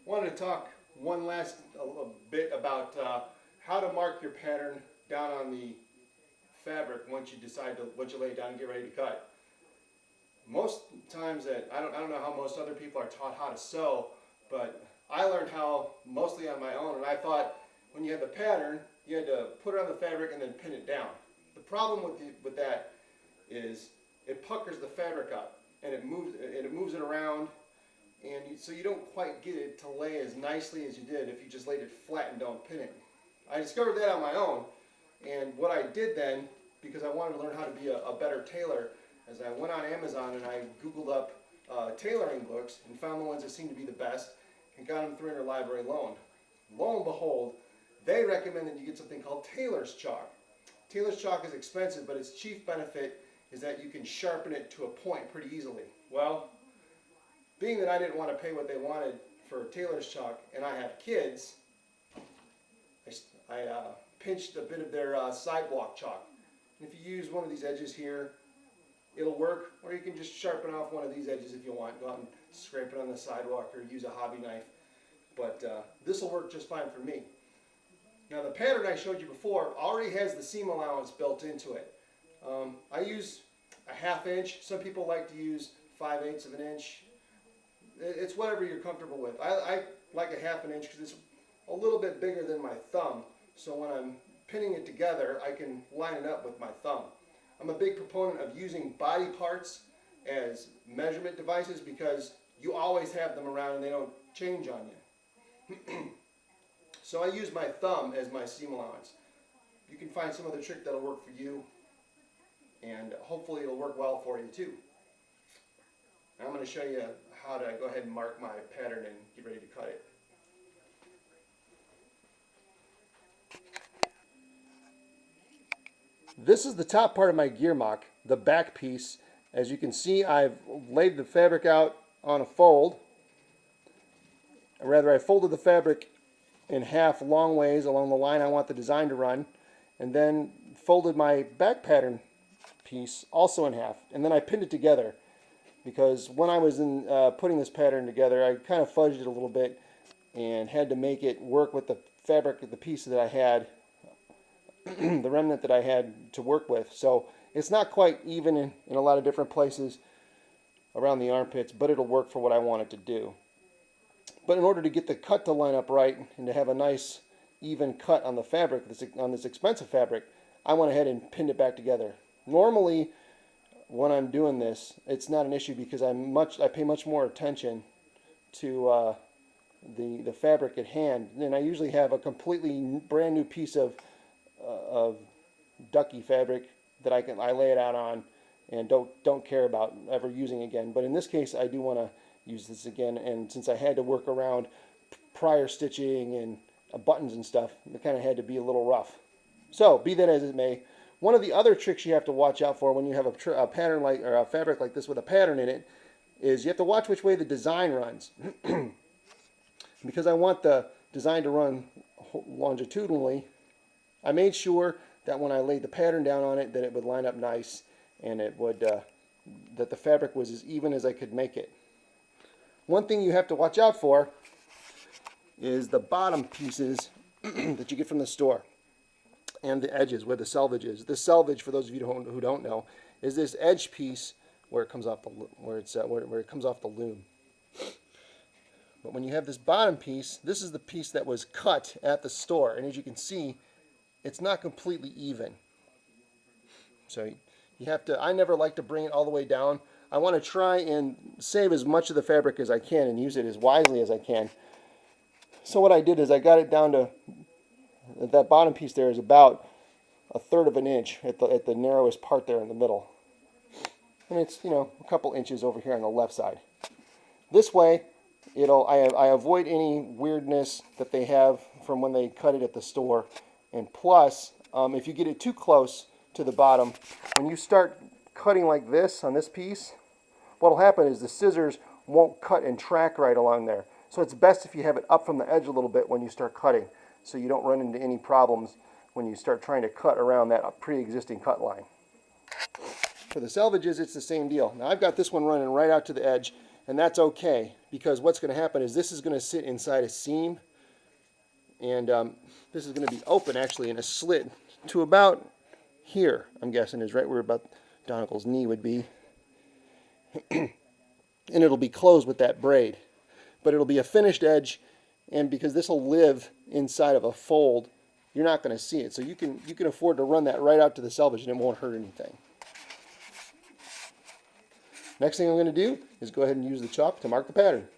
wanted to talk one last bit about how to mark your pattern down on the fabric once you lay it down and get ready to cut. Most times I don't know how most other people are taught how to sew, but I learned how mostly on my own, and I thought when you had the pattern, you had to put it on the fabric and then pin it down. The problem with that is it puckers the fabric up and it moves it around, and so you don't quite get it to lay as nicely as you did if you just laid it flat and don't pin it. I discovered that on my own, and what I did then, because I wanted to learn how to be a better tailor, is I went on Amazon and I Googled up tailoring books and found the ones that seemed to be the best and got them through interlibrary loan. Lo and behold, they recommend that you get something called tailor's chalk. Tailor's chalk is expensive, but its chief benefit is that you can sharpen it to a point pretty easily. Well, being that I didn't want to pay what they wanted for tailor's chalk and I have kids, I pinched a bit of their sidewalk chalk. And if you use one of these edges here, it'll work, or you can just sharpen off one of these edges if you want. Go out and scrape it on the sidewalk or use a hobby knife. But this will work just fine for me. Now the pattern I showed you before already has the seam allowance built into it. I use a 1/2 inch. Some people like to use 5/8 of an inch. It's whatever you're comfortable with. I like a 1/2 inch because it's a little bit bigger than my thumb. So when I'm pinning it together, I can line it up with my thumb. I'm a big proponent of using body parts as measurement devices because you always have them around and they don't change on you. So I use my thumb as my seam allowance. You can find some other trick that'll work for you, and hopefully it'll work well for you too. Now I'm going to show you how to go ahead and mark my pattern and get ready to cut it. This is the top part of my gear mock, the back piece. As you can see, I've laid the fabric out on a fold. Or rather, I folded the fabric in half long ways along the line I want the design to run, and then folded my back pattern piece also in half, and then I pinned it together because when I was putting this pattern together, I kind of fudged it a little bit and had to make it work with the fabric, the piece that I had, the remnant that I had to work with. So it's not quite even in a lot of different places around the armpits, but it'll work for what I want it to do. But in order to get the cut to line up right and to have a nice even cut on the fabric, on this expensive fabric, I went ahead and pinned it back together. Normally, when I'm doing this, it's not an issue because I pay much more attention to the fabric at hand. And I usually have a completely brand new piece of ducky fabric that I lay it out on and don't care about ever using again. But in this case, I do want to use this again, and since I had to work around prior stitching and buttons and stuff, it kind of had to be a little rough. So be that as it may, one of the other tricks you have to watch out for when you have a pattern like, or a fabric like this with a pattern in it, is you have to watch which way the design runs. Because I want the design to run longitudinally, I made sure that when I laid the pattern down on it that it would line up nice and it would that the fabric was as even as I could make it. One thing you have to watch out for is the bottom pieces that you get from the store and the edges where the selvage is. The selvage, for those of you who don't know, is this edge piece where it comes off the where it comes off the loom. But when you have this bottom piece, this is the piece that was cut at the store, and as you can see, it's not completely even. So you have to. I never like to bring it all the way down. I want to try and save as much of the fabric as I can and use it as wisely as I can. So what I did is I got it down to, that bottom piece there is about 1/3 of an inch at the narrowest part there in the middle. And it's, you know, a couple inches over here on the left side. This way, I avoid any weirdness that they have from when they cut it at the store. And plus, if you get it too close to the bottom, when you start cutting like this on this piece, what will happen is the scissors won't cut and track right along there. So it's best if you have it up from the edge a little bit when you start cutting, so you don't run into any problems when you start trying to cut around that pre-existing cut line. For the selvedges, it's the same deal. Now I've got this one running right out to the edge, And that's okay, because what's going to happen is this is going to sit inside a seam, and this is going to be open actually in a slit to about here, I'm guessing is right where about Donegal's knee would be. And it'll be closed with that braid. But it'll be a finished edge, and because this will live inside of a fold, you're not going to see it. So you can afford to run that right out to the selvage and it won't hurt anything. Next thing I'm going to do is go ahead and use the chalk to mark the pattern.